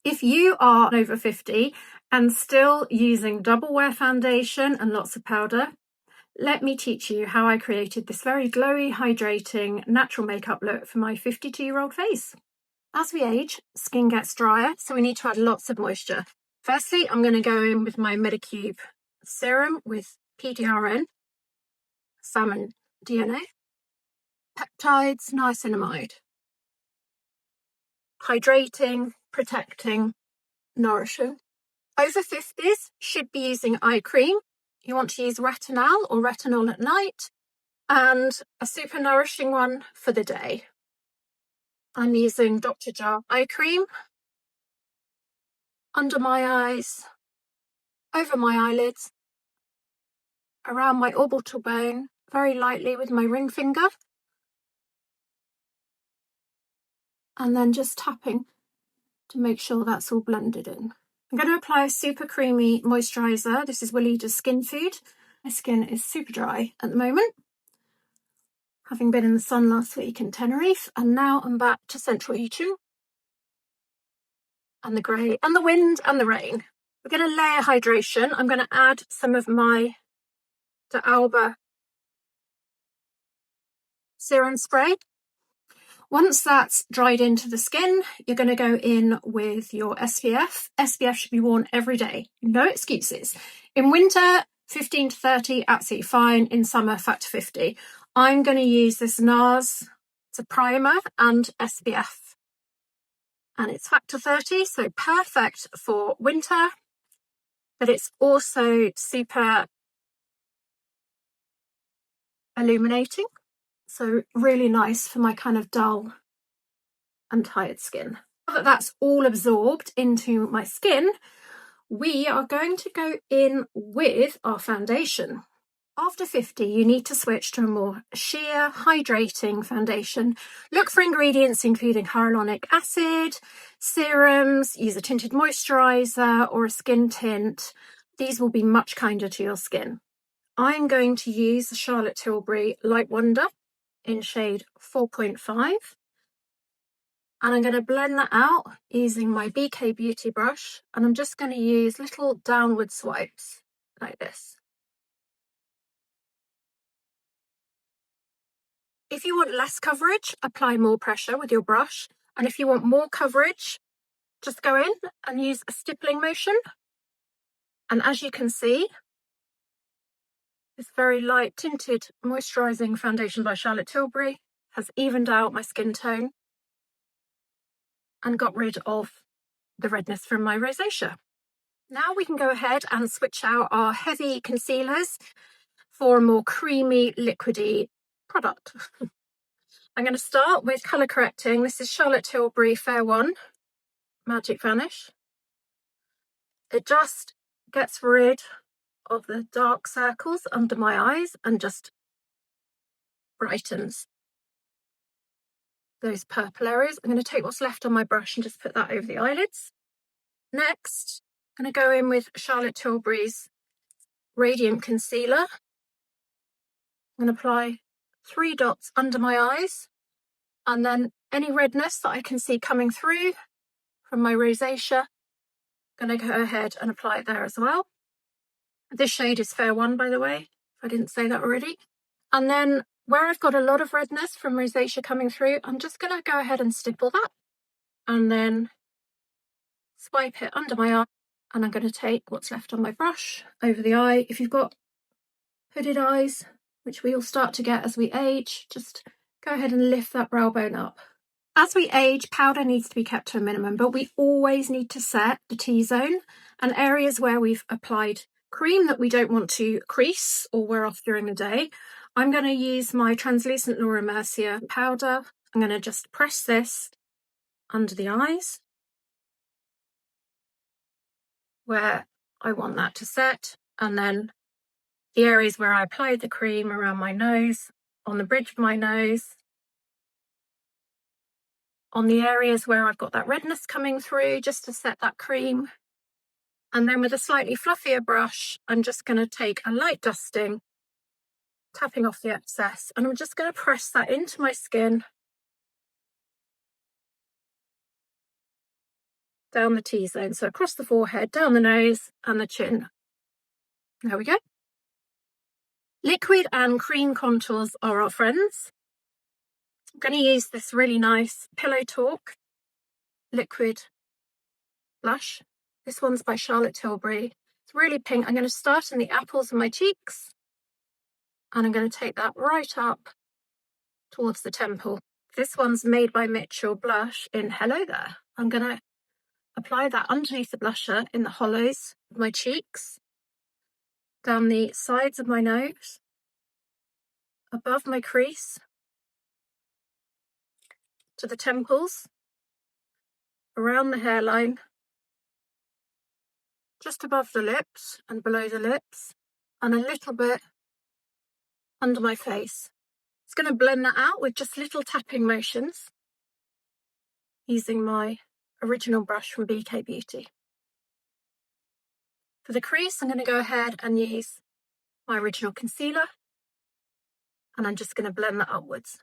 If you are over 50 and still using double wear foundation and lots of powder, let me teach you how I created this very glowy, hydrating, natural makeup look for my 52-year-old face. As we age, skin gets drier, so we need to add lots of moisture. Firstly, I'm going to go in with my Medicube serum with PDRN, salmon DNA, peptides, niacinamide. Hydrating, protecting, nourishing. Over 50s should be using eye cream. You want to use retinol or retinol at night, and a super nourishing one for the day. I'm using Dr. Jar eye cream under my eyes, over my eyelids, around my orbital bone, very lightly with my ring finger, and then just tapping to make sure that's all blended in. I'm going to apply a super creamy moisturiser. This is Wellida's Skin Food. My skin is super dry at the moment, having been in the sun last week in Tenerife, and now I'm back to central heating and the grey and the wind and the rain. We're going to layer hydration. I'm going to add some of my De Alba serum spray. Once that's dried into the skin, you're going to go in with your SPF. SPF should be worn every day. No excuses. In winter, 15 to 30, absolutely fine. In summer, factor 50. I'm going to use this Nars Primer and SPF. And it's factor 30, so perfect for winter. But it's also super illuminating. So really nice for my kind of dull and tired skin. Now that that's all absorbed into my skin, we are going to go in with our foundation. After 50, you need to switch to a more sheer, hydrating foundation. Look for ingredients including hyaluronic acid, serums, use a tinted moisturiser or a skin tint. These will be much kinder to your skin. I'm going to use the Charlotte Tilbury Light Wonder in shade 4.5. And I'm going to blend that out using my BK Beauty brush. And I'm just going to use little downward swipes like this. If you want less coverage, apply more pressure with your brush. And if you want more coverage, just go in and use a stippling motion. And as you can see, this very light tinted moisturising foundation by Charlotte Tilbury has evened out my skin tone and got rid of the redness from my rosacea. Now we can go ahead and switch out our heavy concealers for a more creamy, liquidy product. I'm going to start with colour correcting. This is Charlotte Tilbury Fair One Magic Vanish. It just gets rid of the dark circles under my eyes and just brightens those purple areas. I'm going to take what's left on my brush and just put that over the eyelids. Next, I'm going to go in with Charlotte Tilbury's Radiant Concealer. I'm going to apply 3 dots under my eyes, and then any redness that I can see coming through from my rosacea, I'm going to go ahead and apply it there as well. This shade is Fair One, by the way, if I didn't say that already. And then where I've got a lot of redness from rosacea coming through, I'm just going to go ahead and stipple that and then swipe it under my eye. And I'm going to take what's left on my brush over the eye. If you've got hooded eyes, which we all start to get as we age, just go ahead and lift that brow bone up. As we age, powder needs to be kept to a minimum, but we always need to set the T-zone, and areas where we've applied cream that we don't want to crease or wear off during the day. I'm going to use my translucent Laura Mercier powder. I'm going to just press this under the eyes where I want that to set, and then the areas where I applied the cream around my nose, on the bridge of my nose, on the areas where I've got that redness coming through, just to set that cream. And then with a slightly fluffier brush, I'm just going to take a light dusting, tapping off the excess, and I'm just going to press that into my skin down the T-zone. So across the forehead, down the nose and the chin. There we go. Liquid and cream contours are our friends. I'm going to use this really nice Pillow Talk liquid blush. This one's by Charlotte Tilbury. It's really pink. I'm going to start in the apples of my cheeks, and I'm going to take that right up towards the temple. This one's made by Mitchell Blush in Hello There. I'm going to apply that underneath the blusher in the hollows of my cheeks, down the sides of my nose, above my crease, to the temples, around the hairline, just above the lips and below the lips, and a little bit under my face. It's going to blend that out with just little tapping motions using my original brush from BK Beauty. For the crease, I'm going to go ahead and use my original concealer, and I'm just going to blend that upwards.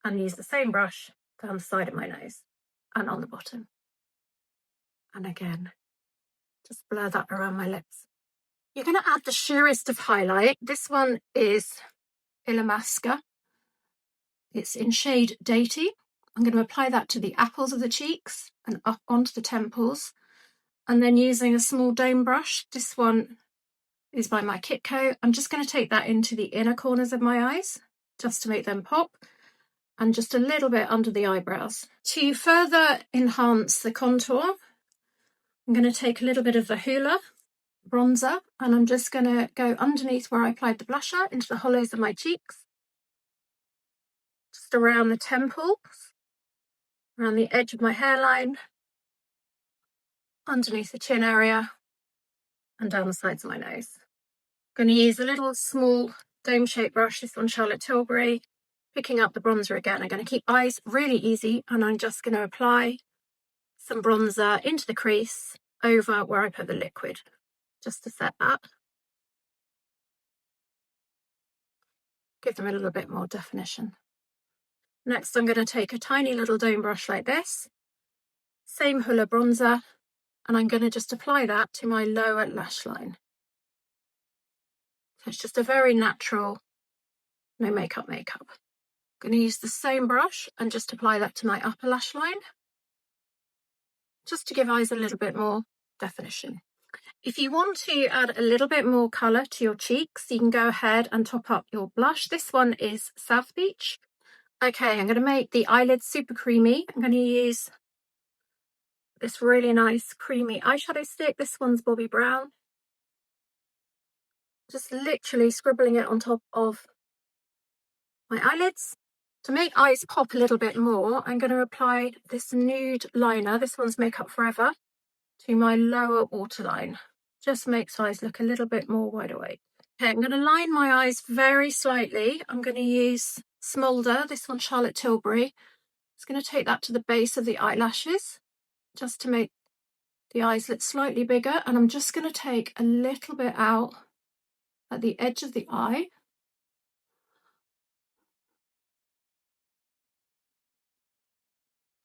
And use the same brush down the side of my nose and on the bottom. And again, just blur that around my lips. You're going to add the sheerest of highlight. This one is Illamasqua. It's in shade Dainty. I'm going to apply that to the apples of the cheeks and up onto the temples. And then using a small dome brush, this one is by my Kitco. I'm just going to take that into the inner corners of my eyes, just to make them pop, and just a little bit under the eyebrows. To further enhance the contour, I'm going to take a little bit of the Hoola bronzer, and I'm just going to go underneath where I applied the blusher into the hollows of my cheeks, just around the temples, around the edge of my hairline, underneath the chin area, and down the sides of my nose. I'm going to use a little small dome-shaped brush, this one Charlotte Tilbury, picking up the bronzer again. I'm going to keep eyes really easy, and I'm just going to apply some bronzer into the crease over where I put the liquid, just to set that. Give them a little bit more definition. Next, I'm going to take a tiny little dome brush like this, same Hoola bronzer, and I'm going to just apply that to my lower lash line. So it's just a very natural, no makeup. I'm going to use the same brush and just apply that to my upper lash line, just to give eyes a little bit more definition. If you want to add a little bit more colour to your cheeks, you can go ahead and top up your blush. This one is South Beach. Okay, I'm going to make the eyelids super creamy. I'm going to use this really nice creamy eyeshadow stick. This one's Bobbi Brown. Just literally scribbling it on top of my eyelids. To make eyes pop a little bit more, I'm going to apply this nude liner. This one's Makeup Forever, to my lower waterline. Just makes eyes look a little bit more wide awake. Okay, I'm going to line my eyes very slightly. I'm going to use Smolder, this one Charlotte Tilbury. It's going to take that to the base of the eyelashes, just to make the eyes look slightly bigger. And I'm just going to take a little bit out at the edge of the eye.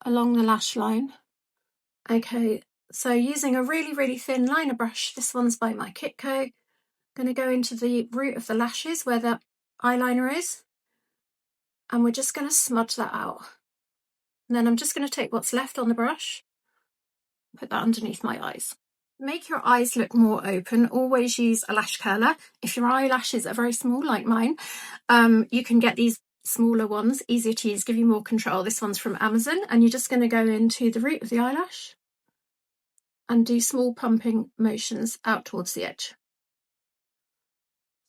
Along the lash line. Okay, so using a really, really thin liner brush, this one's by my Kitco, going to go into the root of the lashes where the eyeliner is, and we're just going to smudge that out. And then I'm just going to take what's left on the brush, put that underneath my eyes. Make your eyes look more open, always use a lash curler. If your eyelashes are very small like mine, you can get these smaller ones, easier to use, give you more control. This one's from Amazon, and you're just going to go into the root of the eyelash and do small pumping motions out towards the edge.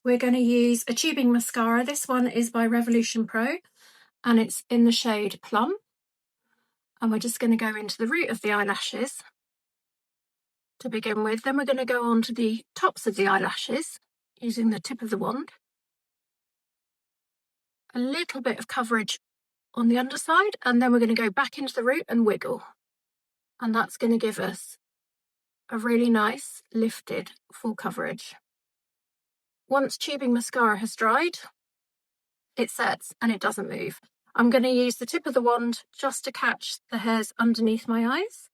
We're going to use a tubing mascara. This one is by Revolution Pro, and it's in the shade Plum. And we're just going to go into the root of the eyelashes to begin with. Then we're going to go on to the tops of the eyelashes using the tip of the wand. A little bit of coverage on the underside, and then we're going to go back into the root and wiggle. And that's going to give us a really nice lifted full coverage. Once tubing mascara has dried, it sets and it doesn't move. I'm going to use the tip of the wand just to catch the hairs underneath my eyes.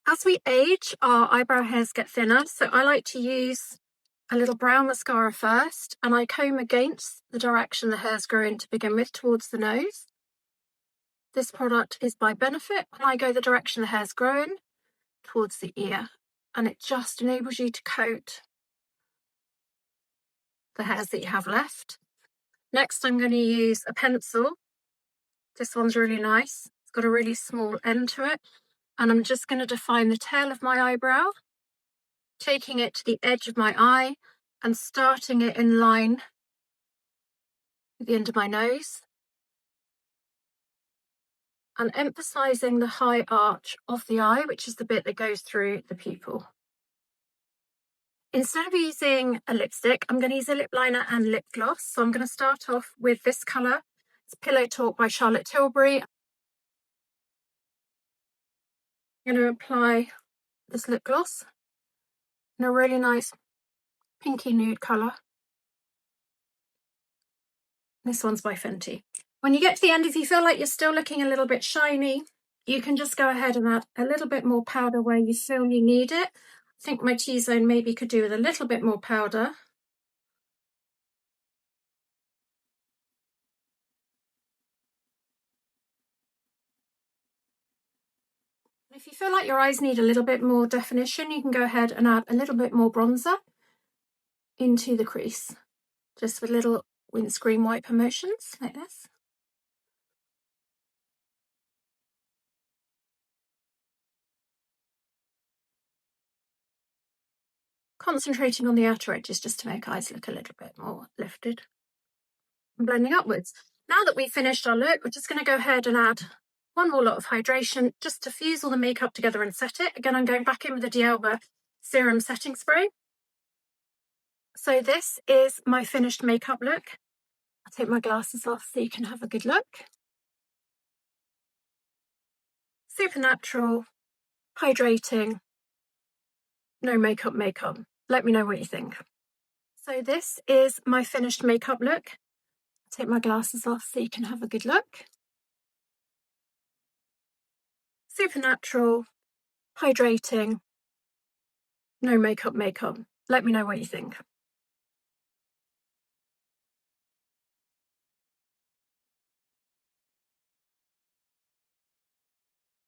As we age, our eyebrow hairs get thinner, so I like to use a little brown mascara first, and I comb against the direction the hairs grow in to begin with, towards the nose. This product is by Benefit, and I go the direction the hairs grow in, towards the ear, and it just enables you to coat the hairs that you have left. Next, I'm going to use a pencil. This one's really nice. It's got a really small end to it, and I'm just going to define the tail of my eyebrow, taking it to the edge of my eye and starting it in line with the end of my nose, and emphasizing the high arch of the eye, which is the bit that goes through the pupil. Instead of using a lipstick, I'm going to use a lip liner and lip gloss. So I'm going to start off with this colour. It's Pillow Talk by Charlotte Tilbury. I'm going to apply this lip gloss in a really nice pinky nude colour. This one's by Fenty. When you get to the end, if you feel like you're still looking a little bit shiny, you can just go ahead and add a little bit more powder where you feel you need it. I think my T-zone maybe could do with a little bit more powder. If you feel like your eyes need a little bit more definition, you can go ahead and add a little bit more bronzer into the crease, just with little windscreen wiper motions like this. Concentrating on the outer edges just to make eyes look a little bit more lifted. And blending upwards. Now that we've finished our look, we're just going to go ahead and add one more lot of hydration just to fuse all the makeup together and set it. Again, I'm going back in with the D'Alba Serum Setting Spray. So this is my finished makeup look. I'll take my glasses off so you can have a good look. Super natural, hydrating, no makeup. Let me know what you think. So this is my finished makeup look. I'll take my glasses off so you can have a good look. Super natural, hydrating, no makeup. Let me know what you think.